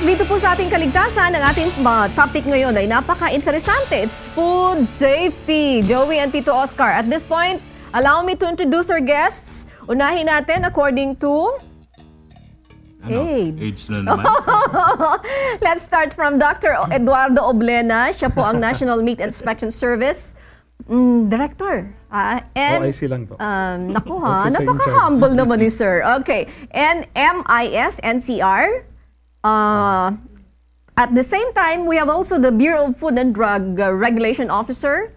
dito po sa ating kaligtasan, ang ating topic ngayon ay napaka-interesante. It's food safety. Joey and Tito Oscar. At this point, allow me to introduce our guests. Unahin natin according to AIDS. Na naman. Let's start from Dr. Eduardo Oblena. Siya po ang National Meat Inspection Service Director. And OIC lang po. Naku ha, Officer in napaka-humble charge. naman ni sir. Okay. And MIS, NCR. At the same time, we have also the Bureau of Food and Drug Regulation Officer,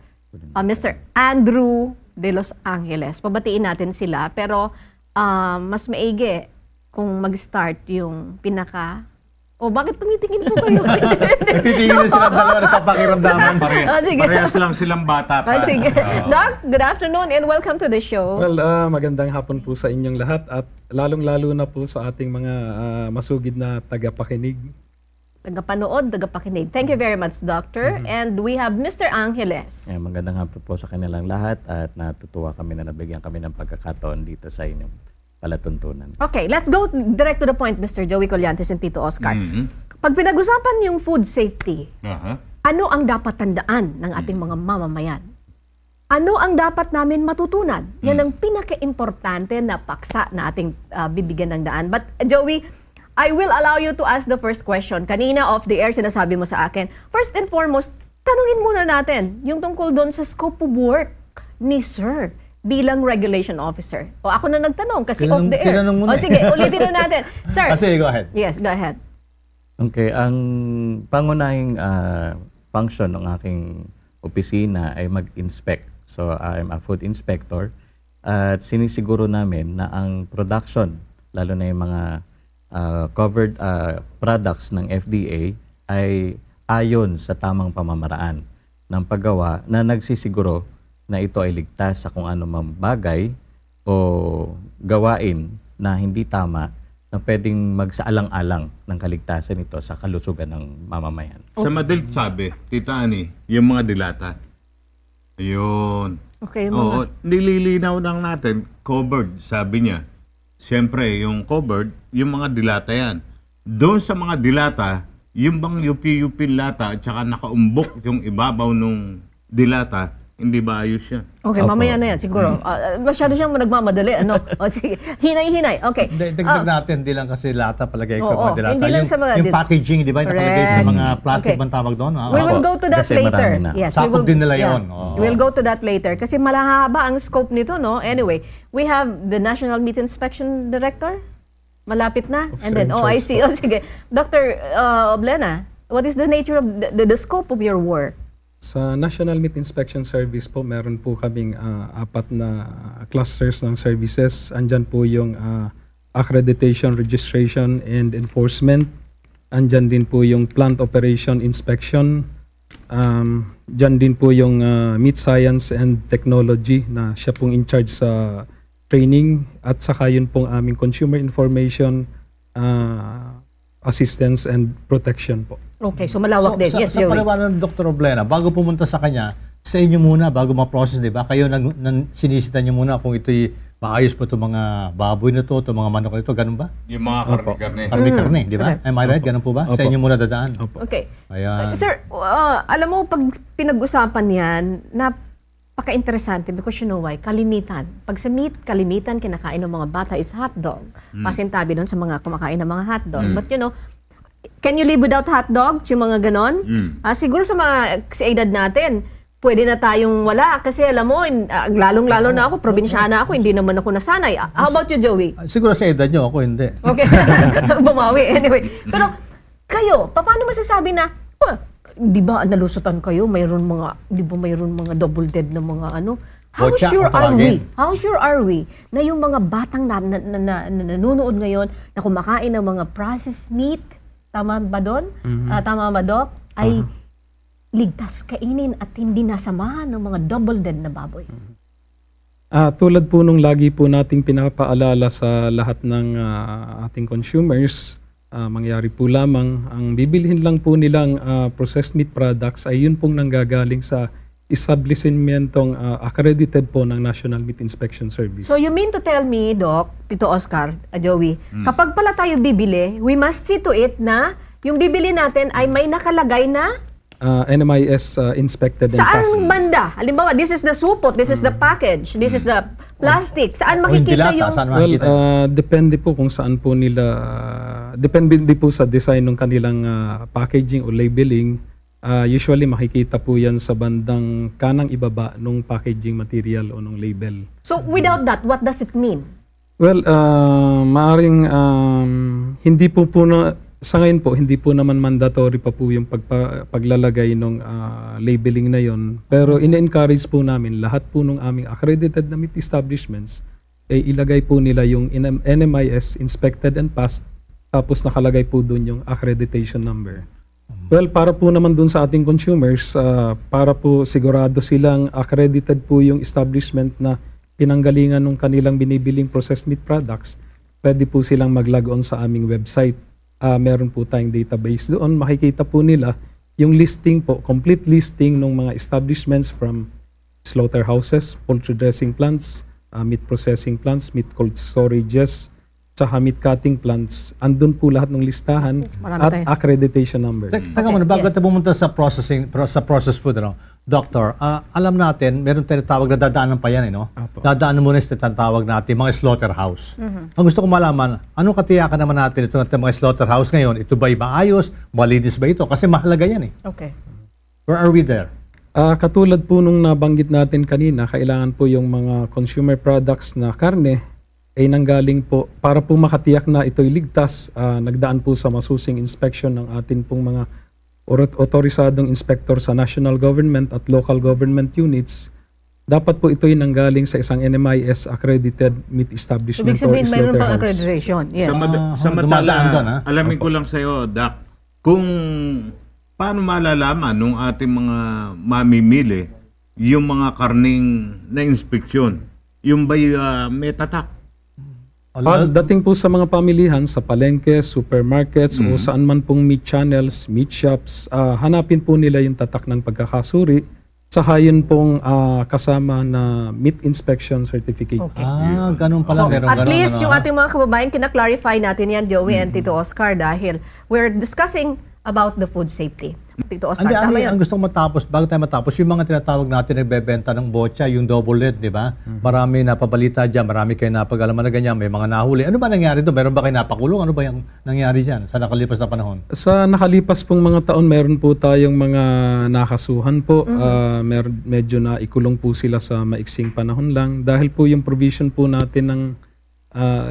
Mr. Andrew De Los Angeles. Pabatiin natin sila. Pero mas maigi kung mag-start yung pinaka... bakit tumitingin po kayo? Titingin na silang dalawa na papakiramdaman. Sige. Parehas lang silang bata pa. Sige. Doc, good afternoon and welcome to the show. Well, magandang hapon po sa inyong lahat at lalong-lalo na po sa ating mga masugid na tagapakinig. Tagapanood, tagapakinig. Thank you very much, Doctor. And we have Mr. Angeles. Magandang hapon po sa kanilang lahat at natutuwa kami na nabigyan kami ng pagkakataon dito sa inyong palatuntunan. Okay, let's go direct to the point, Mr. Joey Collantes and Tito Oscar. Pag pinag-usapan yung food safety, ano ang dapat tandaan ng ating mga mamamayan? Ano ang dapat namin matutunan? Yan ang pinaka-importante na paksa na ating bibigyan ng daan. But Joey, I will allow you to ask the first question. Kanina off the air, sinasabi mo sa akin. First and foremost, tanungin muna natin yung tungkol doon sa scope of work ni Sir bilang regulation officer. Ako na nagtanong kasi off the air. Sige, ulitin na natin. Sir. Sige, go ahead. Yes, go ahead. Okay, ang pangunahing function ng aking opisina ay mag-inspect. So, I'm a food inspector at sinisiguro namin na ang production, lalo na yung mga covered products ng FDA ay ayon sa tamang pamamaraan ng paggawa na nagsisiguro na ito ay ligtas sa kung ano mang bagay o gawain na hindi tama na pwedeng magsaalang-alang ng kaligtasan ito sa kalusugan ng mamamayan. Sa madalit sabi, Tita Ani, yung mga dilata. Ayun. Okay, Oo, nililinaw lang natin, covered, sabi niya. Siyempre, yung covered, yung mga dilata yan. Doon sa mga dilata, yung bang yupi-yupi lata at saka nakaumbok yung ibabaw nung dilata, hindi ba ayos siya? Okay, mamaya na yan siguro. Masyado siyang nagmamadali. Sige, hinay-hinay. Okay. Dagdag natin, hindi lang kasi lata palagay ko mga dilata. Hindi lang sa mga yung packaging, di ba? Nakalagay sa mga plastic bang tawag doon? We will go to that Kasi later. marami na. Yes, Sakop din nila yun. We'll go to that later. Kasi malahaba ang scope nito, no? Anyway, we have the National Meat Inspection Director. Malapit na. And then, OIC. Sige. Dr. Oblena, what is the nature of the scope of your work? Sa National Meat Inspection Service po, meron po kaming 4 na clusters ng services. Andyan po yung accreditation, registration, and enforcement. Andyan din po yung plant operation inspection. Dyan din po yung meat science and technology na siya pong in charge sa training. At saka yun pong aming consumer information, assistance and protection po. Okay, so malawak din. Yes, Sa Joey. paliwanag ng Dr. Oblena, bago pumunta sa kanya, sa inyo muna, bago ma-process, di ba? Kayo sinisita niyo muna kung ito'y maayos pa itong mga baboy na ito, itong mga manok na ito, ganun ba? Yung mga karne-karne. Karne-karne, di ba? Am I right? Ganun po ba? Sa inyo muna dadaan. Okay. Ayan. Sir, alam mo, pag pinag-usapan yan, napaka-interesante because you know why? Kalimitan. Pag sa meat, kalimitan, kinakain ng mga bata is hotdog. Pasintabi doon sa mga kumakain ng mga hotdog. But you know, can you live without hotdog? Yung mga ganon? Siguro sa edad natin, pwede na tayong wala. Kasi alam mo, lalong-lalo na ako, probinsyana ako, hindi naman ako nasanay. How about you, Joey? Siguro sa edad nyo, ako hindi. Okay. Bumawi. Anyway. Pero kayo, paano masasabi na, di ba nalusutan kayo, mayroon mga double dead na mga ano? How sure are we na yung mga batang nanonood ngayon na kumakain ng mga processed meat, tama ba doon? Tama ba, Doc? Ay ligtas kainin at hindi nasamahan ng mga double dead na baboy. Tulad po nung lagi po nating pinapaalala sa lahat ng ating consumers, mangyari po lamang, ang bibilhin lang po nilang processed meat products ay yun pong nanggagaling sa establishmentong accredited po ng National Meat Inspection Service. So you mean to tell me, Doc, Tito Oscar, Joey, kapag pala tayo bibili, we must see to it na yung bibili natin ay may nakalagay na NMIS inspected and passed. saan banda? Halimbawa, this is the supot, this is the package, this is the plastic. Saan O yung makikita dilata, yung... saan Well, makikita? depende po kung saan po nila, depende po sa design ng kanilang packaging o labeling. Usually makikita po yan sa bandang kanang ibaba nung packaging material o nung label. So, without that, what does it mean? Well, maaring hindi po sa ngayon po, hindi po naman mandatory pa po yung paglalagay ng labeling na yon. Pero ine-encourage po namin lahat po ng aming accredited na meat establishments ay ilagay po nila yung NMIS inspected and passed, tapos nakalagay po dun yung accreditation number. Well, para po naman dun sa ating consumers, para po sigurado silang accredited po yung establishment na pinanggalingan ng kanilang binibiling processed meat products, pwede po silang mag-log on sa aming website. Meron po tayong database doon. Makikita po nila yung listing po, complete listing ng mga establishments from slaughterhouses, poultry dressing plants, meat processing plants, meat cold storages, tsaka meat cutting plants. Andun po lahat ng listahan Marami at tayo. accreditation number. Teka muna, bago tayo pumunta sa processed food, Doctor, alam natin, meron tayo tawag na dadaanan pa yan, no? Apo. Dadaanan muna sa tawag natin, mga slaughterhouse. Ang gusto ko malaman, anong katiyakan naman natin ito natin mga slaughterhouse ngayon? Ito ba'y maayos? Malinis ba ito? Kasi mahalaga yan, eh. Okay. Where are we there? Katulad po nung nabanggit natin kanina, kailangan po yung mga consumer products na karne ay nanggaling po para po makatiyak na ito'y ligtas, nagdaan po sa masusing inspection ng atin pong mga otorisadong inspector sa national government at local government units. Dapat po ito'y nanggaling sa isang NMIS accredited meat establishment Ibig or sabihin, mayroon pang slaughterhouse. accreditation. Yes. dumadaan doon, ha? alamin ko lang sa iyo, Doc, kung paano malalaman nung ating mga mamimili yung mga karning na inspeksyon, yung ba'y may tatak? Dating po sa mga pamilihan, sa palengke, supermarkets, o saan man pong meat channels, meat shops, hanapin po nila yung tatak ng pagkakasuri, saka yun pong kasama na meat inspection certificate. Okay. Ganun pala. meron At ganun, least ano, yung ating mga kababayan, kina-clarify natin yan, Joey and Tito Oscar, dahil we're discussing about the food safety. Tito Oscar, tama yun. Ang gusto ko matapos, bago tayo matapos, yung mga tinatawag natin nagbebenta ng bocha, yung double lead, di ba? Marami napabalita dyan, marami kayo napag-alaman na ganyan, may mga nahuli. Ano ba nangyari doon? Meron ba kayo napakulong? Ano ba yung nangyari dyan sa nakalipas na panahon? Sa nakalipas pong mga taon, meron po tayong mga nakasuhan po. Medyo na ikulong po sila sa maiksing panahon lang. Dahil po yung provision po natin ng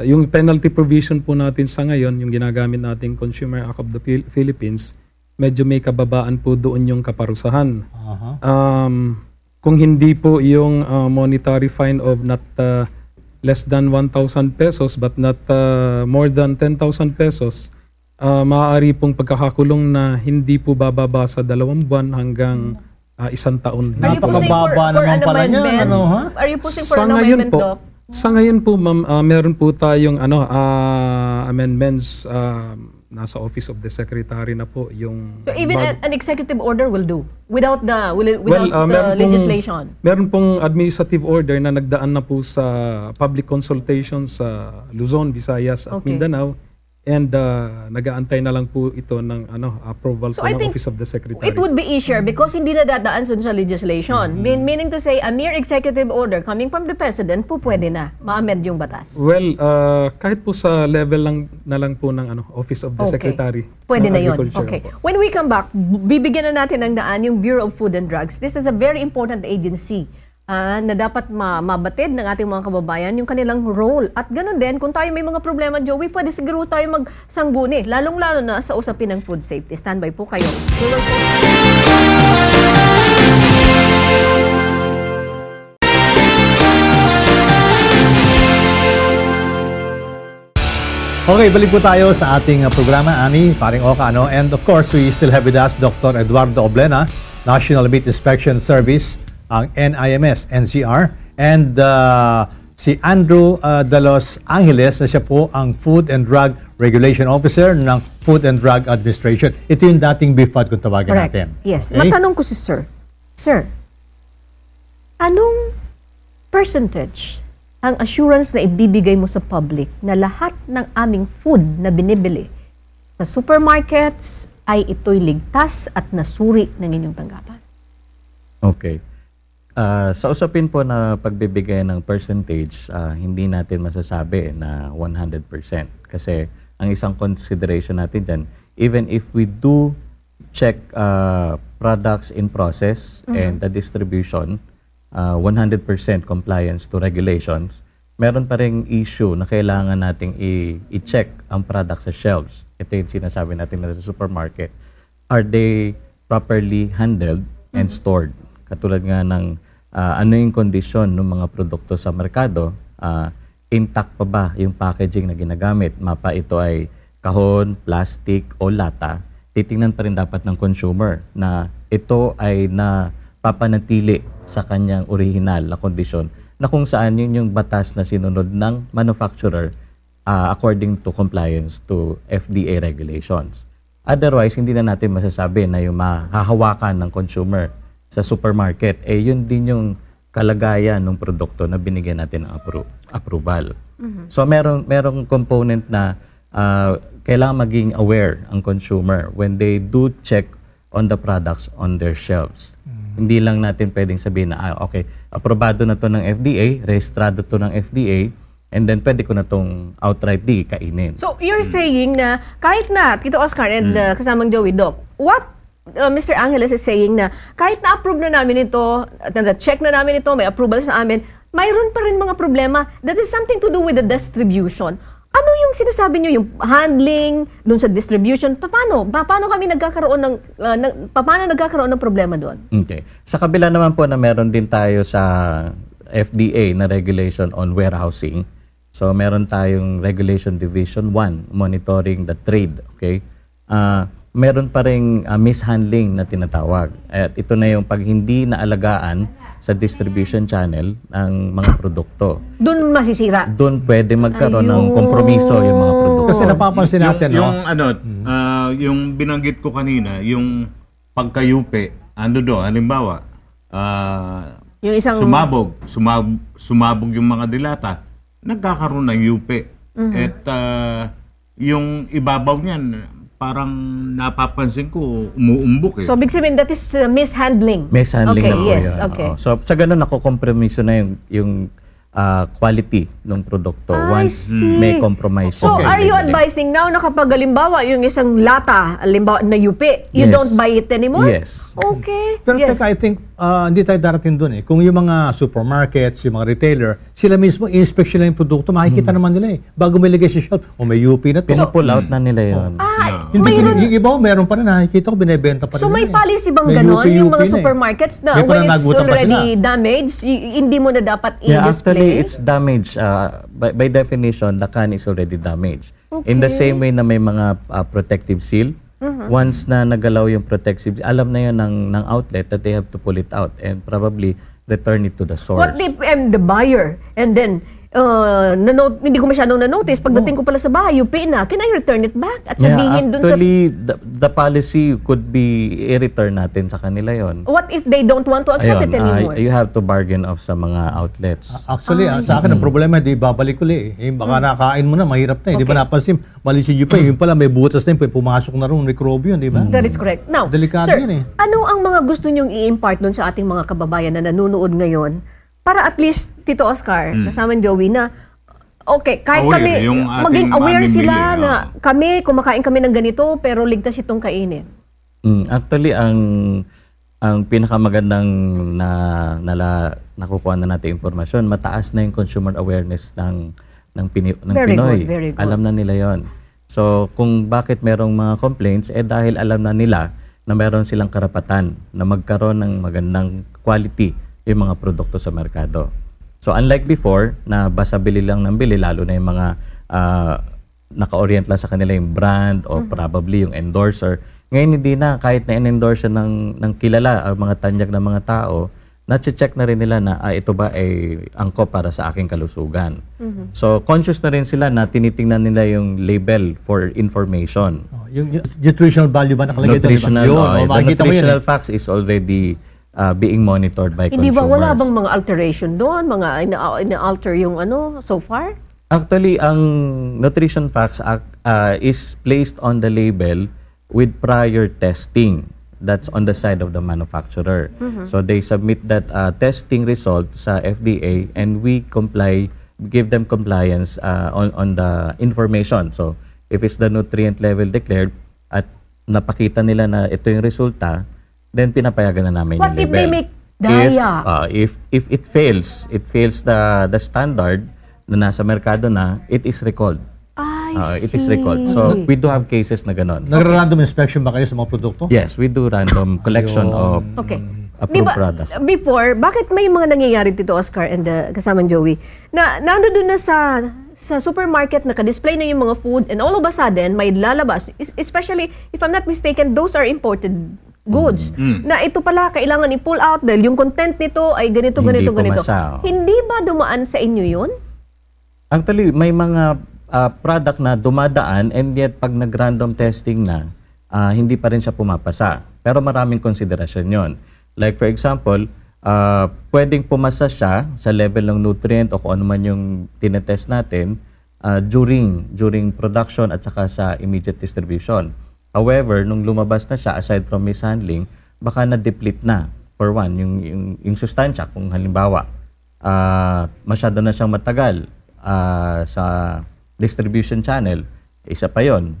yung penalty provision po natin sa ngayon, yung ginagamit nating Consumer Act of the Philippines, medyo may kababaan po doon yung kaparusahan. Kung hindi po yung monetary fine of not less than 1,000 pesos but not more than 10,000 pesos, maaari pong pagkakakulong na hindi po bababa sa 2 buwan hanggang 1 taon. Are you pushing Napakababa for naman an pala niyan, amendment? ano, ha? Are you pushing for an amendment, Doc? Sa ngayon po, ma'am, meron po tayong amendments nasa Office of the Secretary na po yung... So even an executive order will do without the meron legislation? Meron pong administrative order na nagdaan na po sa public consultation sa Luzon, Visayas at Okay. Mindanao. And nag-aantay na lang po ito ng approval So po I ng think Office of the Secretary. it would be easier because hindi na dadaan sa legislation. Meaning to say, a mere executive order coming from the President po pwede na ma-amend yung batas. Well, kahit po sa level na lang po ng Office of the Okay. Secretary. Pwede ng na yun. Agriculture Okay. po. When we come back, bibigyan na natin ng daan yung Bureau of Food and Drugs. This is a very important agency na dapat mabatid ng ating mga kababayan yung kanilang role. At ganun din, kung tayo may mga problema, Joey, pwede siguro tayo magsangguni. Lalong-lalo na sa usapin ng food safety. Standby po kayo. Okay, balik po tayo sa ating programa, Ani, paring Oka, ano? And of course, we still have with us Dr. Eduardo Oblena, National Meat Inspection Service, ang NIMS, NCR, and si Andrew de Los Angeles, na siya po ang Food and Drug Regulation Officer ng Food and Drug Administration. Ito yung dating BFAD kung tawagin Correct. natin. Yes. Okay? Matanong ko si Sir. Sir, anong percentage ang assurance na ibibigay mo sa public na lahat ng aming food na binibili sa supermarkets ay ito'y ligtas at nasuri ng inyong tanggapan? Okay. Sa usapin po na pagbibigay ng percentage, hindi natin masasabi na 100%. Kasi ang isang consideration natin dyan, even if we do check products in process and the distribution, 100% compliance to regulations, meron pa ring issue na kailangan nating i-check ang product sa shelves. Ito yung sinasabi natin na sa supermarket. Are they properly handled and stored? Katulad nga ng ano yung kondisyon ng mga produkto sa merkado, intact pa ba yung packaging na ginagamit? Mapa ito ay kahon, plastic o lata. Titingnan pa rin dapat ng consumer na ito ay napapanatili sa kanyang original na kondisyon na kung saan yun yung batas na sinunod ng manufacturer according to compliance to FDA regulations. Otherwise, hindi na natin masasabi na yung mahahawakan ng consumer sa supermarket, yun din yung kalagayan ng produkto na binigyan natin ng approval. So, merong component na kailangan maging aware ang consumer when they do check on the products on their shelves. Hindi lang natin pwedeng sabihin na, okay, aprobado na to ng FDA, rehistrado to ng FDA, and then pwede ko na tong outright kainin. So, you're saying na kahit na, Tito Oscar and kasamang Joey, Doc, what Mr. Angeles is saying na kahit na-approve na namin ito, at na-check na namin ito, may approval sa amin, mayroon pa rin mga problema that is something to do with the distribution. Ano yung sinasabi nyo, yung handling, dun sa distribution, paano kami nagkakaroon paano nagkakaroon ng problema doon? Okay. Sa kabila naman po na meron din tayo sa FDA na regulation on warehousing. So meron tayong Regulation Division 1, monitoring the trade, okay? Meron pa ring mishandling na tinatawag. At ito na yung pag hindi naalagaan sa distribution channel ng mga produkto. Doon masisira. Doon pwede magkaroon ng kompromiso yung mga produkto. Kasi napapansin natin, yung binanggit ko kanina, yung pagkayupe, halimbawa, yung isang sumabog yung mga dilata, nagkakaroon ng yupe. At yung ibabaw niyan, parang napapansin ko, umuumbok . So, big sabihin, that is mishandling. Mishandling okay, na po yes, yun. Okay. So, sa ganun, nakukompromiso na yung quality ng produkto once may compromise. So, are you advising now na kapag halimbawa yung isang lata, halimbawa na yupi, you don't buy it anymore? Yes. Okay. Pero teka, I think hindi tayo darating doon . Kung yung mga supermarkets, yung mga retailer, sila mismo i-inspect sila yung produkto, makikita naman nila . Bago may ligay sa shelf, may UP na to. Pinapull out na nila yun. Yung iba, meron pa rin, nakikita ko, binibenta pa rin. So, may policy bang May ganon? Yung mga UP na supermarkets na May when it's pananagutan pa already sila. damaged, hindi mo na dapat Yeah, i-display? actually, it's damaged. By definition, the can is already damaged. In the same way na may mga protective seal, once na nagalaw yung protective seal, alam na yun ng outlet that they have to pull it out and probably return it to the source. What if I'm the buyer and then hindi ko masyadong na-notice, pagdating ko pala sa bahay, UP na, can I return it back? At sabihin dun sa... Actually, the policy could be i-return natin sa kanila yon. What if they don't want to accept it anymore? You have to bargain off sa mga outlets. Actually, sa akin ang problema, di babalik uli . Baka nakain mo na, mahirap na . Di ba napansin, mali si UP, yung pala may butas na yun, pumasok na rin, microbial, di ba? That is correct. Now, Delikado sir, yun ano ang mga gusto nyong i-impart dun sa ating mga kababayan na nanonood ngayon para at least, Tito Oscar, kasama Joey, na okay, kahit Aware, kami, yung ating maging aware mamimili, sila na kumakain kami ng ganito, pero ligtas itong kainin. Actually, ang pinakamagandang nakukuha na natin impormasyon, mataas na yung consumer awareness ng Very Pinoy. good, very good. Alam na nila yon. So, kung bakit merong mga complaints, dahil alam na nila na meron silang karapatan na magkaroon ng magandang quality yung mga produkto sa merkado. So, unlike before, na basta bili lang ng bili, lalo na yung mga naka-orient lang sa kanila yung brand o probably yung endorser. Ngayon, hindi na. Kahit na in-endorse ng kilala, ang mga tanyag ng mga tao, na-check na rin nila na ito ba ay angkop para sa aking kalusugan. So, conscious na rin sila na tinitingnan nila yung label for information. Yung nutritional value ba nakalagay ito? Nutritional, the makikita mo yun. nutritional facts is already being monitored by Hindi consumers. ba wala bang mga alteration doon? Mga ina-alter yung so far? Actually, ang nutrition facts is placed on the label with prior testing. That's on the side of the manufacturer. So they submit that testing result sa FDA and we give them compliance on the information. So if it's the nutrient level declared at napakita nila na ito yung resulta, then pinapayagan na namin What yung if label. they make daya? If it fails the standard na nasa merkado na, it is recalled. It is recalled. So we do have cases na ganon. Nagra-random inspection ba kayo sa mga produkto? Yes, we do random collection of Okay. approved products. Before, bakit may mga nangyayari dito, Oscar and kasamang Joey, na nandun na sa supermarket, naka-display na yung mga food, and all of a sudden, may lalabas, especially, if I'm not mistaken, those are imported goods, na ito pala, kailangan i-pull out dahil yung content nito ay ganito, Hindi ganito. pumasa. Hindi ba dumaan sa inyo yun? Actually, may mga product na dumadaan and yet pag nag-random testing na, hindi pa rin siya pumapasa. Pero maraming konsiderasyon yon. Like for example, pwedeng pumasa siya sa level ng nutrient o kung ano man yung tinetest natin during production at saka sa immediate distribution. However, nung lumabas na siya, aside from mishandling, baka na-deplete na. For one, yung sustansya, kung halimbawa, masyado na siyang matagal sa distribution channel, isa pa yun.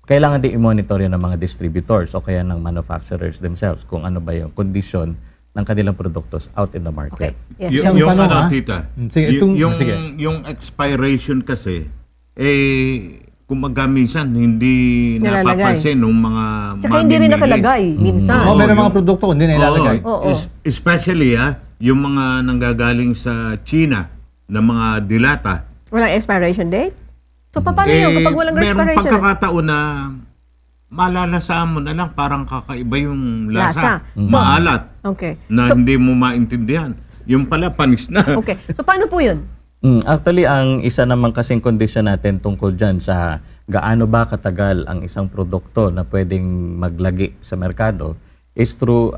Kailangan din i-monitor yun ng mga distributors o kaya ng manufacturers themselves kung ano ba yung condition ng kanilang produktos out in the market. Yes. Isang Yung tanong, ano, ha? tita, Sige, sige. yung expiration kasi, kumaga minsan hindi Nilalagay. napapansin ng mga Tsaka hindi rin mamimili. nakalagay, minsan. Meron mga produkto hindi na ilalagay. Oo. Especially yung mga nanggagaling sa China na mga dilata. Walang expiration date? So, paano yun kapag walang Merong expiration? pagkakataon na malalasaan mo na lang, parang kakaiba yung lasa. Lasa. Maalat. Okay. Na hindi mo maintindihan. Yung pala, panis na. Okay. So, paano po yun? Actually, ang isa naman kasing condition natin tungkol dyan sa gaano ba katagal ang isang produkto na pwedeng maglagi sa merkado is through,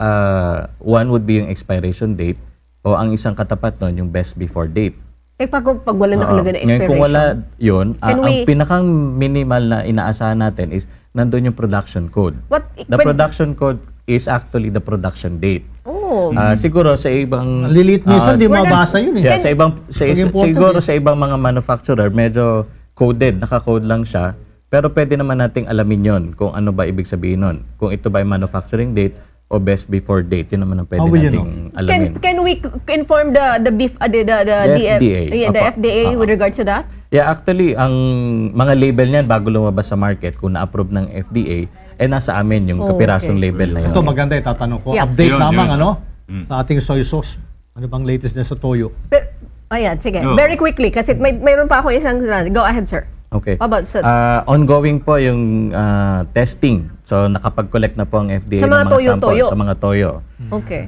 one would be yung expiration date o ang isang katapat nun, yung best before date. Pag walang nakalagay na Ngayon, expiration. kung wala yun, Can ang we- pinakang minimal na inaasahan natin is nandun yung production code. The production code is actually the production date. Oh. Siguro sa ibang Lilit minsan, di mabasa yun eh. yeah, sa ibang Pag-important siguro sa ibang mga manufacturer medyo coded, naka-code lang siya. Pero pwede naman nating alamin yon kung ano ba ibig sabihin nun. Kung ito ba ay manufacturing date o best before date, yun naman ang pwede How will you nating alamin. Can we inform the FDA. the FDA with regards to that? Yeah, actually, ang mga label niyan bago lumabas sa market, kung na-approve ng FDA, nasa amin yung kapirasong label na yun. Ito maganda, itatanong ko. Yeah. Update Yun, lamang, yun. ano? Sa ating soy sauce. Ano bang latest na sa toyo? Ayan, sige. No. Very quickly, kasi mayroon pa ako isang... Go ahead, sir. Okay. How about, sir? Ongoing po yung testing. So, nakapag-collect na po ang FDA Sa ng mga mga samples toyo-toyo. sa mga toyo. Okay.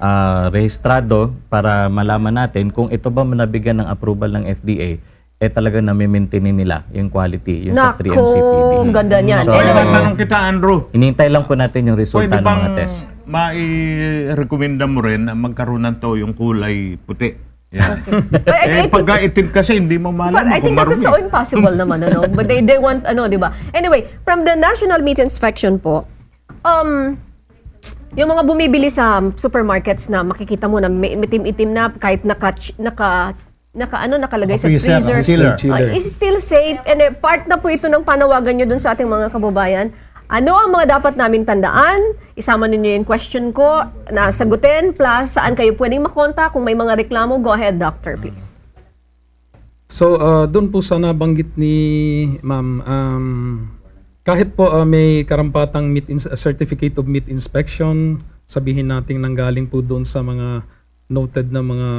Rehistrado para malaman natin kung ito ba nabigyan ng approval ng FDA, talagang nami-maintain nila yung quality, yung sa 3M CPD. Ang ganda niyan. So, Tanong kita, Andrew. hinintay lang po natin yung resulta Pwede ng mga bang test. mai-recommenda mo rin na magkaroon ng to yung kulay puti? Yan. I think- Pagka itim kasi, hindi mo But malaman I kung think that is so marumi. impossible naman, ano? But they want, di ba? Anyway, from the National Meat Inspection po, yung mga bumibili sa supermarkets na makikita mo na may itim-itim na kahit nakalagay sa Freezer, freezer, chiller. is still safe, and part na po ito ng panawagan nyo dun sa ating mga kababayan. Ano ang mga dapat naming tandaan? Isama ninyo yung question ko na sagutin, plus saan kayo pwedeng makontak kung may mga reklamo. Go ahead, doctor, please. So, doon po sa nabanggit ni ma'am, kahit po may karampatang certificate of meat inspection, sabihin natin nanggaling po doon sa mga noted na mga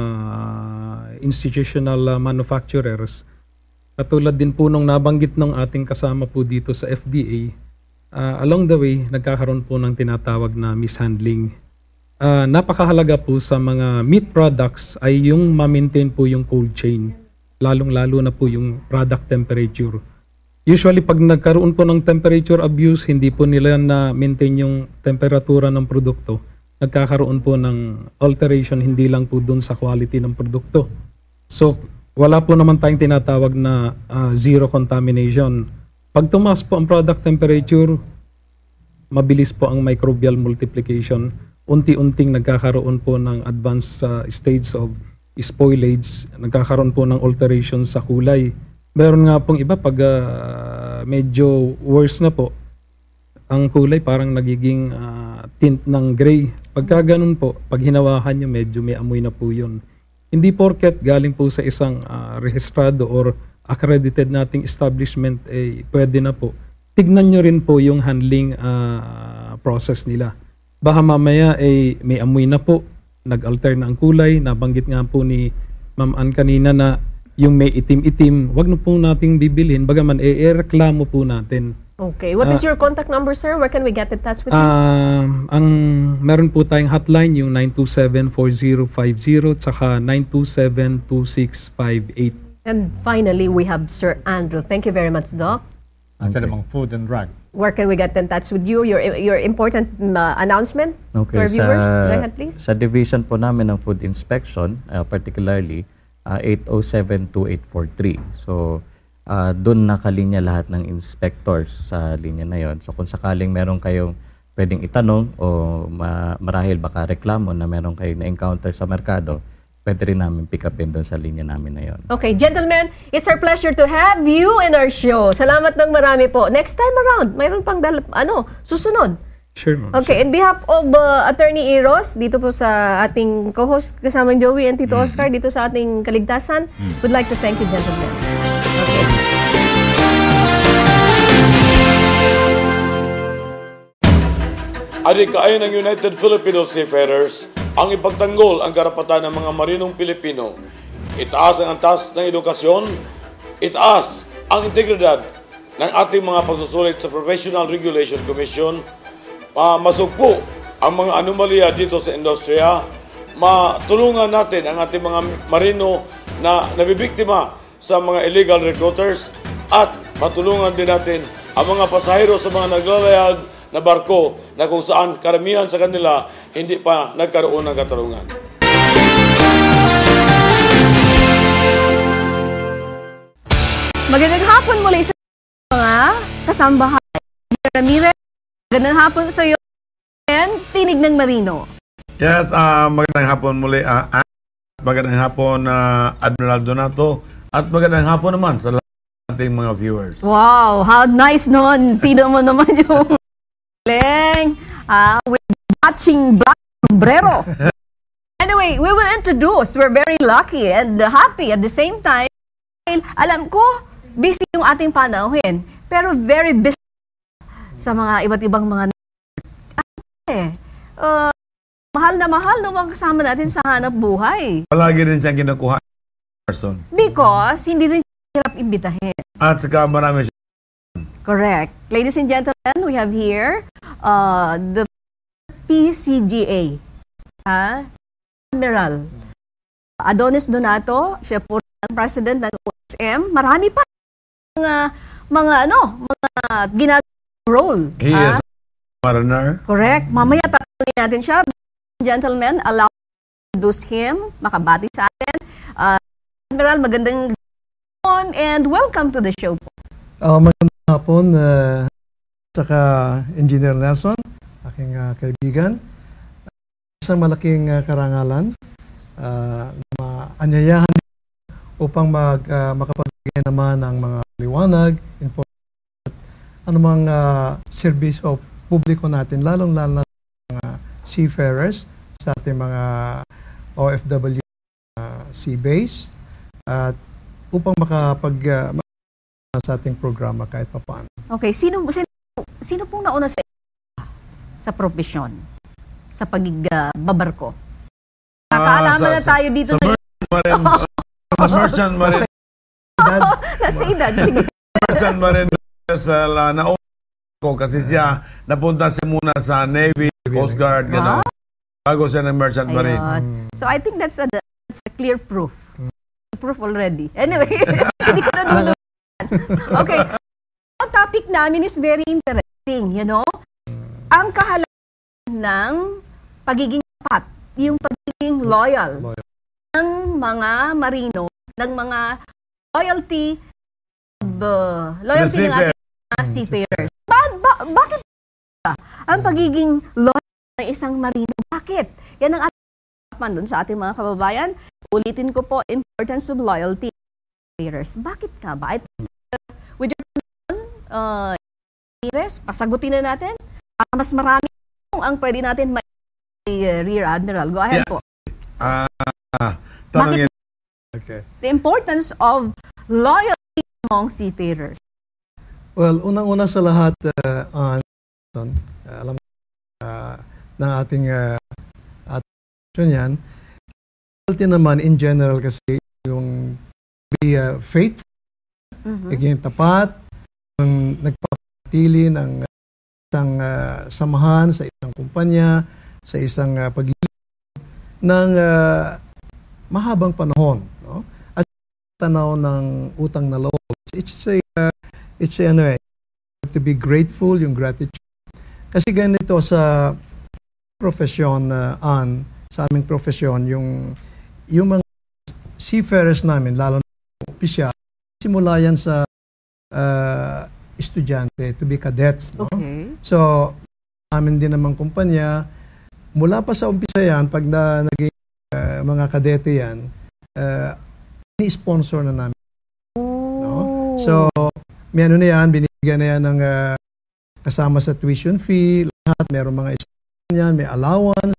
institutional manufacturers, katulad din po nung nabanggit ng ating kasama po dito sa FDA, along the way, nagkakaroon po ng tinatawag na mishandling. Napakahalaga po sa mga meat products ay yung ma-maintain po yung cold chain. Lalong-lalo na po yung product temperature. Usually, pag nagkaroon po ng temperature abuse, hindi po nila na-maintain yung temperatura ng produkto. Nagkakaroon po ng alteration, hindi lang po dun sa quality ng produkto. So, wala po naman tayong tinatawag na zero contamination. Pag tumaas po ang product temperature, mabilis po ang microbial multiplication. Unti-unting nagkakaroon po ng advanced stage of spoilage, nagkakaroon po ng alteration sa kulay. Meron nga pong iba pag medyo worse na po, ang kulay parang nagiging tint ng gray. Pagka ganun po, pag hinawakan nyo, medyo may amoy na po yun. Hindi porket galing po sa isang rehistrado or accredited nating establishment, pwede na po. Tignan nyo rin po yung handling process nila. Baka mamaya may amoy na po, nag-alter na ang kulay, nabanggit nga po ni Ma'am Ann kanina na yung may itim-itim, wag na po nating bibilhin, bagaman reklamo po natin. Okay. What is your contact number, sir? Where can we get in touch with you? Ang meron po tayong hotline, yung 927-4050, tsaka 927-2658. And finally, we have Sir Andrew. Thank you very much, Doc. Ang namang food and drug. Where can we get in touch with you? Your important announcement to our viewers? Go ahead, please. Sa division po namin ng food inspection, particularly 807-2843. So, doon nakalinya lahat ng inspectors sa linya na yon. So, kung sakaling meron kayong pwedeng itanong o marahil baka reklamo na meron kayong na-encounter sa merkado, pwede rin namin pick upin doon sa linya namin na yon. Okay, gentlemen, it's our pleasure to have you in our show. Salamat ng marami po. Next time around, mayroon pang susunod. Sure, ma'am. Okay, in behalf of Attorney Eros, dito po sa ating co-host, kasamang Joey and Tito Oscar, dito sa ating kaligtasan, would like to thank you, gentlemen. Okay. Adikain ng United Filipino Seafarers ang ipagtanggol ang karapatan ng mga marinong Pilipino. Itaas ang antas ng edukasyon, itaas ang integridad ng ating mga pagsusulit sa Professional Regulation Commission, masugpo ang mga anomalya dito sa industriya, matulungan natin ang ating mga marino na nabibiktima sa mga illegal recruiters, at matulungan din natin ang mga pasahero sa mga naglalayag na barko na kung saan karamihan sa kanila hindi pa nagkaroon ng katarungan. Magandang hapon muli sa mga kasambahay. Ramirez, magandang hapon sa iyo and Tinig ng Marino. Yes, magandang hapon muli. Magandang hapon Admiral Donato, at magandang hapon naman sa lahat ng ating mga viewers. Wow, how nice noon. Tino mo naman yung with matching black sombrero. Anyway, we will introduce. We're very lucky and happy at the same time. Alam ko, busy yung ating panahon, pero very busy sa mga iba't ibang mga mahal na mga kasama natin sa hanap buhay. Palagi rin siyang kinukuha person. Because hindi rin hirap imbitahin. At saka marami siya. Correct. Ladies and gentlemen, we have here the PCGA. Admiral Adonis Donato, siya po ang president ng OSM. Marami pa mga ginagawang role. He is a mariner. Correct. Mamaya tatanungin natin siya. Gentlemen, allow me to introduce him, makabati sa atin. Admiral, magandang hapon and welcome to the show po. Magandang hapon, saka Engineer Nelson, aking kaibigan. Isang malaking karangalan na maanyayahan upang makapagbigay naman ng mga liwanag, anumang service o publiko natin, lalong-lalo na mga seafarers sa ating mga OFW sea base, at upang sa ating programa kahit papaano. Okay, sino pong nauna sa profesyon, sa pagbabarko? Kakaalaman na tayo dito sa merchant marine. Nasa edad, sige. Merchant marine sa nauna ko kasi siya napunta siya muna sa Navy, Coast Guard, gano'n. Bago siya ng merchant marine. So I think that's a clear proof. Proof already. Anyway, hindi ko na okay. Ang topic namin is very interesting, you know? Ang kahalagan ng pagiging tapat, yung pagiging loyal ng mga marino, ng mga loyalty ng ating seafarers. Bakit ang pagiging loyal ng isang marino? Bakit? Yan ang ating doon sa ating mga kababayan. Ulitin ko po, importance of loyalty. Bakit ka ba? With your pasagutin na natin. Mas marami ang pwede natin Rear Admiral. Go ahead po. Tanongin. Okay. The importance of loyalty among seafarers. Well, unang-una sa lahat, alam ng ating yan, loyalty naman in general kasi yung be faithful, naging tapat, yung nagpapatili ng isang samahan sa isang kumpanya, sa isang paglilingkod ng mahabang panahon, no? At tanaw ng utang na loob. It's to be grateful, yung gratitude. Kasi ganito sa profesyon, sa aming profesyon, yung mga seafarers namin, lalo na opisyal, simula yan sa estudyante, to be cadets. No? Okay. So, amin din naman kumpanya, mula pa sa umpisa yan, pag naging mga kadete yan, ni-sponsor na namin. No? So, may ano na yan, binigyan na yan ng kasama sa tuition fee, lahat, mayroong mga yan, may allowance.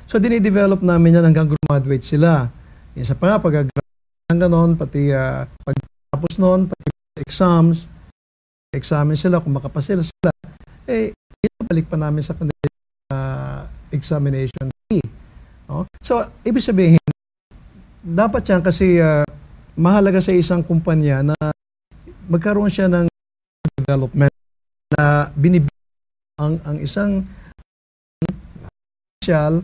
So, dinidevelop namin yan hanggang graduate sila. Isa pa nga, pag-graduate ganon, pati pagtapos noon, pati exams, examen sila, kung makapasil sila, ibalik pa namin sa kanila examination fee. No? So, ibig sabihin, dapat yan kasi mahalaga sa isang kumpanya na magkaroon siya ng development na binibigyan ang isang official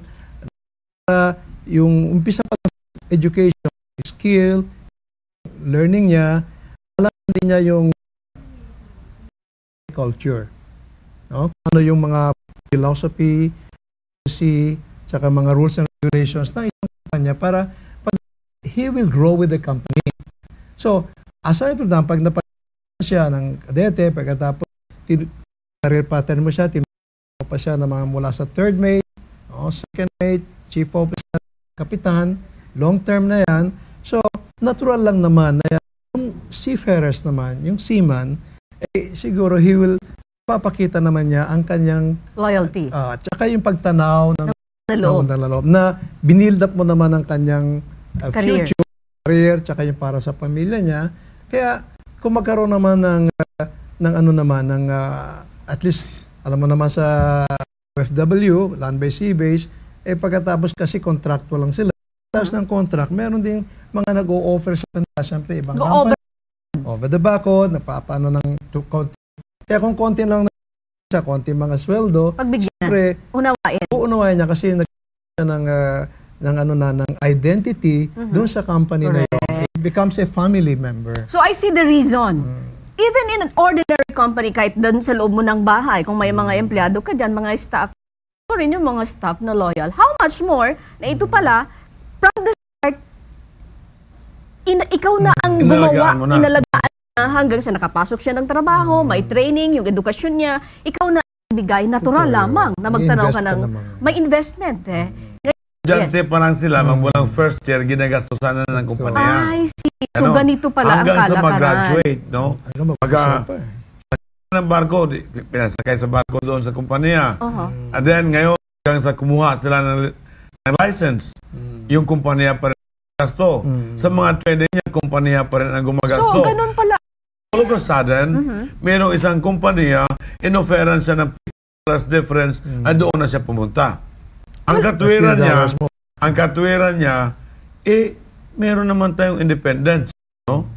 yung umpisa pa education, skill, learning niya, alam din niya yung culture. No? Ano yung mga philosophy, policy, tsaka mga rules and regulations ng isang kumpanya para he will grow with the company. So, aside from that, pag napag-aral siya ng kadete, pagkatapos career pattern mo siya, tinuturo pa siya na mga mula sa third mate, second mate, chief officer, kapitan, long term na yan. So, natural lang naman na yung seafarers naman, yung seaman, siguro he will papakita naman niya ang kanyang loyalty. Tsaka yung pagtanaw ng loob na binild up mo naman ang kanyang future career, tsaka yung para sa pamilya niya. Kaya kung magkaroon naman ng at least alam mo naman sa OFW, land by sea base, pagkatapos kasi contractual lang sila. Tapos ng contract, meron ding mga nag-o-offer sa kanila, siyempre ibang company. Over the backhood, napapano ng kaya kung konti lang sa konti mga sweldo, siyempre, uunawain niya kasi nagkaroon ng identity doon sa company na yun. It becomes a family member. So I see the reason. Even in an ordinary company, kahit doon sa loob mo ng bahay, kung may mga empleyado ka dyan, mga staff, ito rin yung mga staff na loyal. How much more na ito pala, from the start, ikaw na ang gumawa, inalagaan na hanggang sa nakapasok siya ng trabaho, may training, yung edukasyon niya, ikaw na bigay, natural lamang na magtanaw ka ng, may investment Diyan pa lang sila, magmulang first year, ginagastusan na ng kumpanya. I see. So ganito pala ang kalakaran. Hanggang sa mag-graduate, no? Ng barko, pinasakay sa barko doon sa kumpanya. And then ngayon, hanggang sa kumuha sila ng license, yung kumpanya pa rin gasto. Sa mga trading niya, kumpanya pa rin ang gumagasto. So, ganun pala. All of a sudden, mayroong isang kumpanya, in-offeran siya ng $50 difference, at doon na siya pumunta. Ang katwiran niya, meron naman tayong independence, no?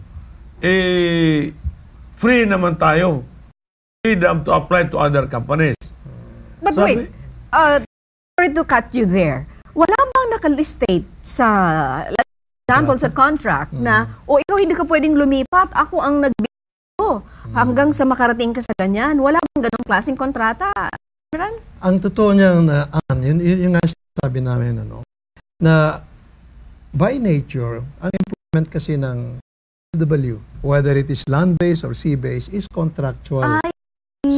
Free naman tayo. Freedom to apply to other companies. But wait, sorry to cut you there. Wala bang nakalistate sa, example, sa contract na, ikaw hindi ka pwedeng lumipat, ako ang nagbigay hanggang sa makarating ka sa ganyan. Wala bang ganong klaseng kontrata? Ang totoo niyan, yun nga sabi namin, na by nature, ang employment kasi ng OFW, whether it is land-based or sea-based, is contractual.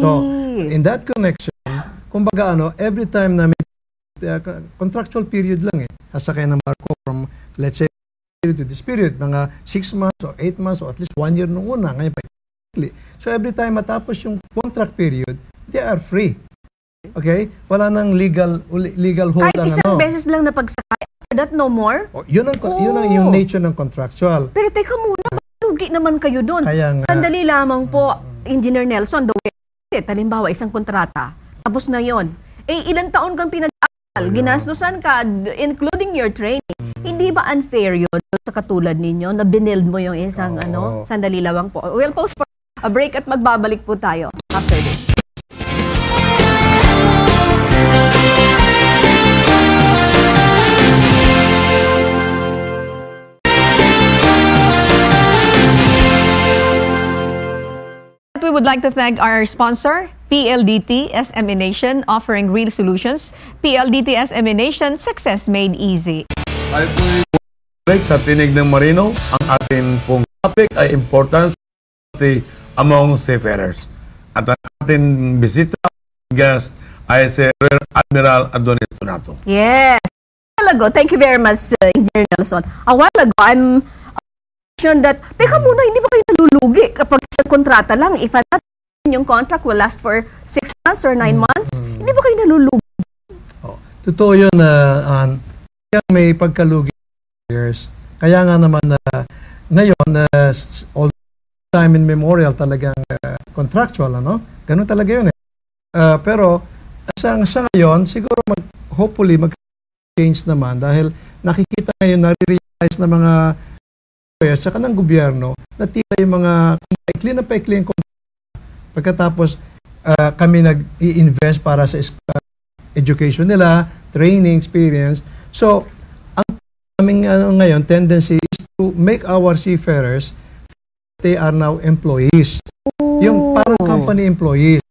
So, in that connection, kumbaga every time na may contractual period lang sasakay ng barko from, let's say, period to this period, mga 6 months or 8 months or at least 1 year nung una, ngayon pa. So, every time matapos yung contract period, they are free. Okay? Wala nang legal hold kahit isang beses lang na pagsakay, after that, no more? Yun ang yung nature ng contractual. Pero teka muna, lugi naman kayo doon. Sandali lamang po, Engineer Nelson, halimbawa, isang kontrata, tapos na yon. Ilang taon kang pinag-aaral, ginastusan ka, including your training. Hindi ba unfair yun sa katulad ninyo na binild mo yung isang sandali lamang po? We'll pause for a break at magbabalik po tayo after this. We would like to thank our sponsor, PLDT SME Nation, offering real solutions. PLDT SME Nation, success made easy. Tayo po sa Tinig ng Marino. Ang ating pong topic ay importance among seafarers. At ang ating bisita, guest, ay si Rear Admiral Adonis Donato. Yes. A while ago, thank you very much, Engineer Nelson. A while ago, I'm that, teka muna, hindi ba kayo nalulugi kapag sa kontrata lang? If yung contract will last for 6 months or 9 months, hindi ba kayo nalulugi? Totoo yun na may pagkalugi years. Kaya nga naman ngayon, all time in memorial talagang contractual, Ganun talaga yun pero sa ngayon, siguro hopefully mag-change naman dahil nakikita ngayon, nare-realize na mga at saka ng gobyerno na tila yung mga paikli ang pagkatapos kami nag-i-invest para sa education nila, training, experience. So, ang aming ngayon tendency is to make our seafarers, they are now employees. Yung parang company employees.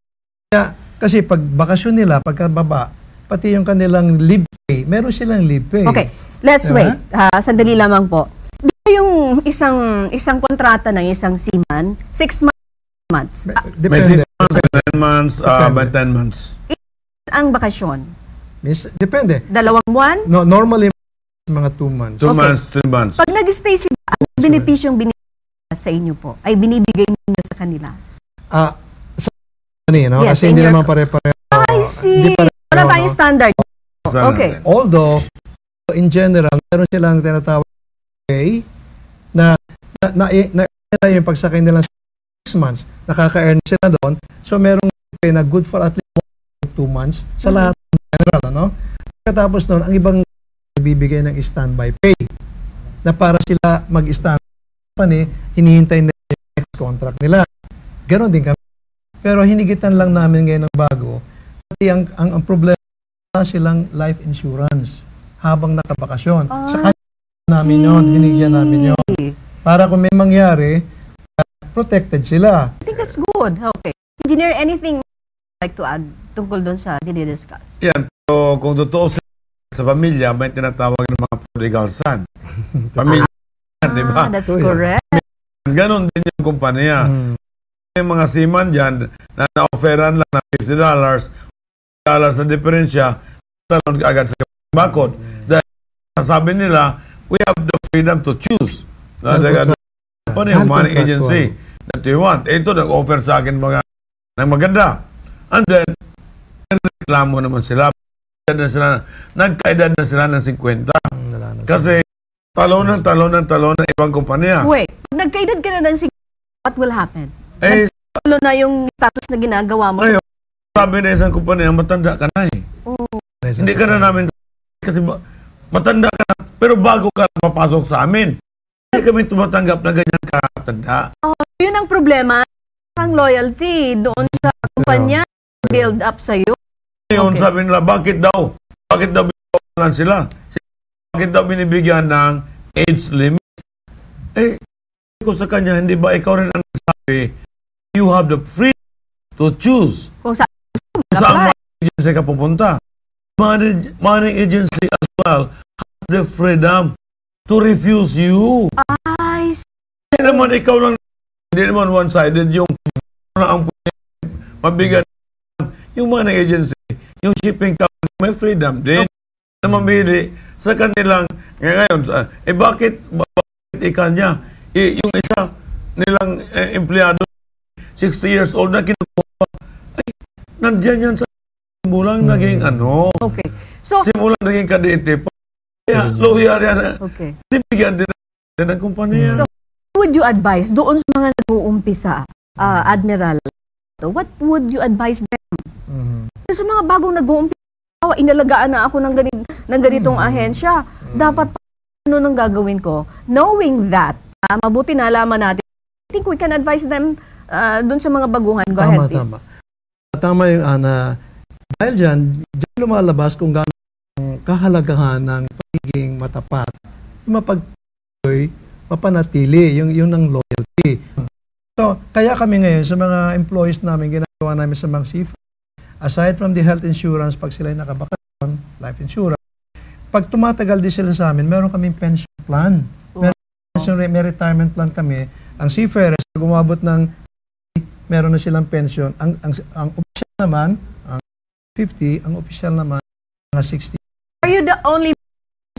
Kaya, kasi pag bakasyon nila, pagkababa, pati yung kanilang leave pay, meron silang leave pay. Okay, let's wait. Sandali lamang po. Yung isang kontrata ng isang seaman, 6 months. May 6 months, 9 months, 10 months. Ang bakasyon? Depende. 2 buwan? No, normally, mga 2 months. 2 months, 3 months. Pag nag-stay sila, ang benepisyong binibigay sa inyo po, ay binibigay ninyo sa kanila? Yes, kasi hindi naman pare-pareho. I see. Wala tayong standard. Okay. Although, in general, meron silang tinatawag na yung pagsakay nila sa 6 months, nakaka-earn sila doon. So, merong pay na good for at least 2 months sa lahat ng general, Katapos noon, ang ibang bibigay ng standby pay na para sila mag-standby hinihintay na yung next contract nila. Ganon din kami. Pero hinigitan lang namin ngayon ng bago. Pati ang problema silang life insurance habang nakabakasyon. Sa namin yun, binigyan namin yun. Para kung may mangyari, protected sila. I think that's good. Okay. Engineer, anything like to add tungkol doon sa dinidiscuss? Yan. So, kung totoo sa pamilya, may tinatawag ng mga prodigal son. Pamilya, di ba? That's correct. Ganon din yung kumpanya. Yung mga seaman dyan, na na-offeran lang ng $50, $50 na diferensya, talon agad sa bakod. Dahil sabi nila, we have the freedom to choose. Money agency that you want. Ito, nag-offer sa akin mga ng maganda. And then, reklamo naman sila. Nagkaedad na sila ng 50. Kasi, talon ng ibang kumpanya. Wait, nagkaedad ka na ng 50, what will happen? Talo na yung status na ginagawa mo. Ngayon, sabi na isang kumpanya, matanda ka na Hindi ka na namin kasi matanda ka na, pero bago ka papasok sa amin, hindi kami tumatanggap na ganyan katanda. Yun ang problema. Ang loyalty doon sa kumpanya, build up sa'yo. Ngayon, sabi nila, bakit daw binibigyan sila? Bakit daw binibigyan ng age limit? Ko sa kanya, hindi ba ikaw rin ang sabi, you have the freedom to choose kung saan agency ka pupunta. Money agency as well has the freedom to refuse you. Hindi naman ikaw lang, hindi naman one-sided yung ang mabigyan yung mga agency, yung shipping company, may freedom din na mamili sa kanilang, ngayon, bakit ikan niya? Yung isa nilang empleyado, 60 years old na kinukuha, ay, nandiyan yan sa simulang naging Okay. So, simulang naging kadete. Kaya, loyal yan. okay. Bigyan din ng kumpanya. So, what would you advise doon sa mga nag-uumpisa, Admiral? What would you advise them? Sa mga bagong nag-uumpisa, inalagaan na ako ng ganitong ahensya. Dapat ano nang gagawin ko? Knowing that, mabuti na alaman natin. I think we can advise them doon sa mga baguhan. Go ahead, please. Tama yung Ana. Dahil dyan lumalabas kung gaano ang kahalagahan ng pagiging matapat. Yung mapagtuloy, mapanatili, yung ng loyalty. So, kaya kami ngayon sa mga employees namin, ginagawa namin sa mga seafood, aside from the health insurance, pag sila'y nakabakasyon, life insurance, pag tumatagal din sila sa amin, meron kaming pension plan. May retirement plan kami. Ang seafarers, pag umabot ng meron na silang pension. Ang official naman, 50, ang official naman, 60. Are you the only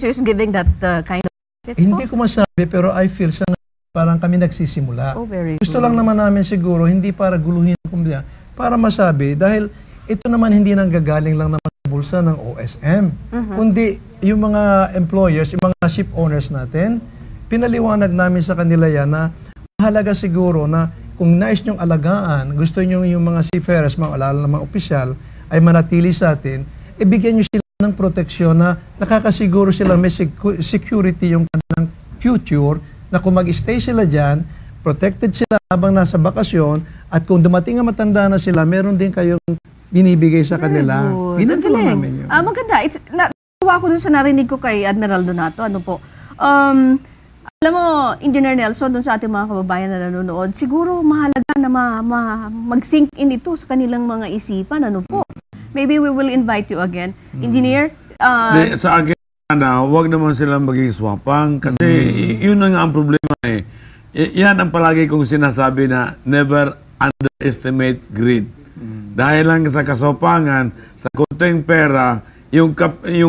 who's giving that kind of Hindi ko masabi, pero I feel sa parang kami nagsisimula. Gusto lang naman namin siguro, hindi para guluhin ang kumbiya, para masabi, dahil ito naman hindi nang gagaling lang naman sa bulsa ng OSM, kundi yung mga employers, yung mga ship owners natin, pinaliwanag namin sa kanila yan na mahalaga siguro na kung nais nyong alagaan, gusto nyo yung mga seafarers, mga alala ng mga opisyal, ay manatili sa atin, ibigyan nyo sila ng proteksyon na nakakasiguro sila may security yung kanilang future, na kung mag-stay sila dyan, protected sila habang nasa bakasyon, at kung dumating ang matanda na sila, meron din kayong binibigay sa kanila. Ginagawa namin yun. Maganda. Natuwa ko dun sa narinig ko kay Admiral Donato. Ano po? Alam mo, Engineer Nelson, dun sa ating mga kababayan na nanonood, siguro mahalaga na mag-sink in ito sa kanilang mga isipan. Ano po? Maybe we will invite you again. Engineer? Sa akin, huwag naman silang maging swapang kasi yun na nga ang problema eh. Yan ang palagi kong sinasabi na never underestimate greed. Dahil lang sa kasopangan, sa konting pera, yung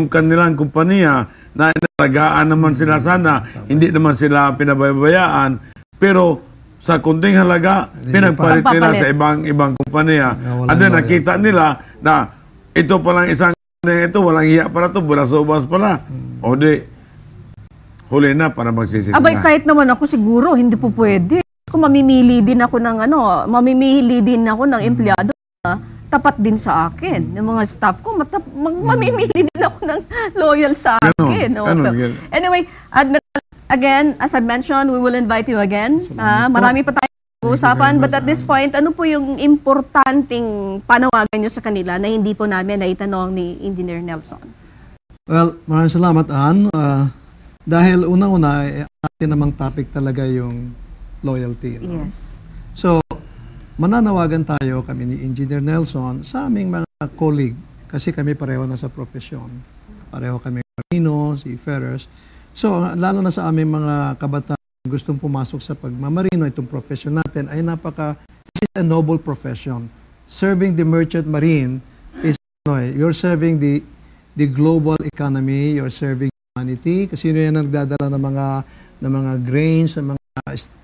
kanilang kumpanya na inalagaan naman sila sana, hindi naman sila pinababayaan, pero sa kunting halaga, pinagpalit nila sa ibang kumpanya. At then nakita nila na ito palang isang ito, walang hiya para ito, bulas ubas pala. O di, huli na para magsisisi na. Abay, kahit naman ako siguro, hindi po pwede. Kung mamimili din ako ng empleyado na tapat din sa akin. Yung mga staff ko, mamimili din ako ng loyal sa akin. Anyway, Admiral, again, as I mentioned, we will invite you again. Marami pa tayong usapan, but at this point, ano po yung importanteng panawagan nyo sa kanila na hindi po namin naitanong ni Engineer Nelson? Well, maraming salamat, Ann. Dahil unang-una, atin namang topic talaga yung loyalty. No? Yes. So, mananawagan tayo, kami ni Engineer Nelson, sa aming mga colleague, kasi kami pareho na sa profesyon. Pareho kami marino, seafarers. So, lalo na sa aming mga kabataan, gustong pumasok sa pagmamarino, itong profession natin ay it's a noble profession. Serving the merchant marine is, you're serving the global economy, you're serving humanity, kasi yun yung nagdadala ng mga grains sa mga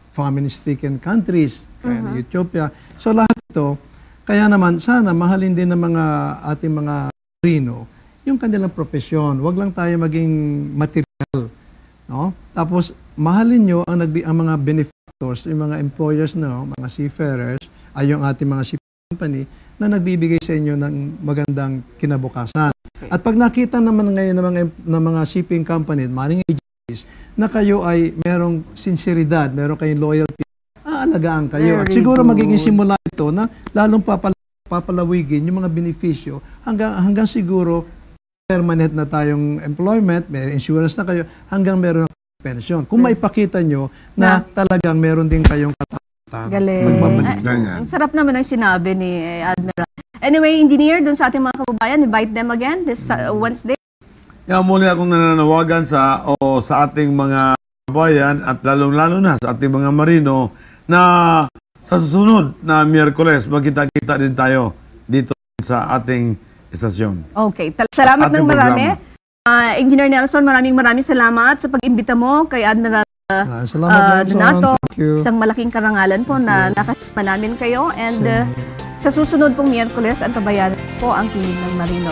famine-stricken countries, kaya ng Ethiopia. So lahat ito, kaya naman sana mahalin din ng mga ating mga marino yung kanilang profesyon. Huwag lang tayo maging material. No? Tapos, mahalin nyo ang mga benefactors, yung mga employers, mga seafarers, ay yung ating mga shipping company, na nagbibigay sa inyo ng magandang kinabukasan. At pag nakita naman ngayon ng mga shipping company, maring agencies, na kayo ay merong sinseridad, meron kayong loyalty, aalagaan kayo. At siguro magiging simula ito na lalong papalawigin yung mga benepisyo hanggang siguro permanent na tayong employment, may insurance na kayo, hanggang meron ng pension. Kung maipakita nyo na talagang meron din kayong katapatan. Galing. Ang sarap naman ang sinabi ni Admiral. Anyway, Engineer, dun sa ating mga kababayan, invite them again this Wednesday. Muli akong nananawagan sa ating mga kababayan at lalong-lalo na sa ating mga marino na sa susunod na Miyerkules, magkita-kita din tayo dito sa ating istasyon. Okay. Salamat ng Ating marami. Engineer Nelson, maraming salamat sa pag-imbita mo kay Admiral Salamat, Nelson. Donato. Thank you. Isang malaking karangalan po na nakasama namin kayo. And sa susunod pong Miyerkules, antabayan po ang Tinig ng Marino.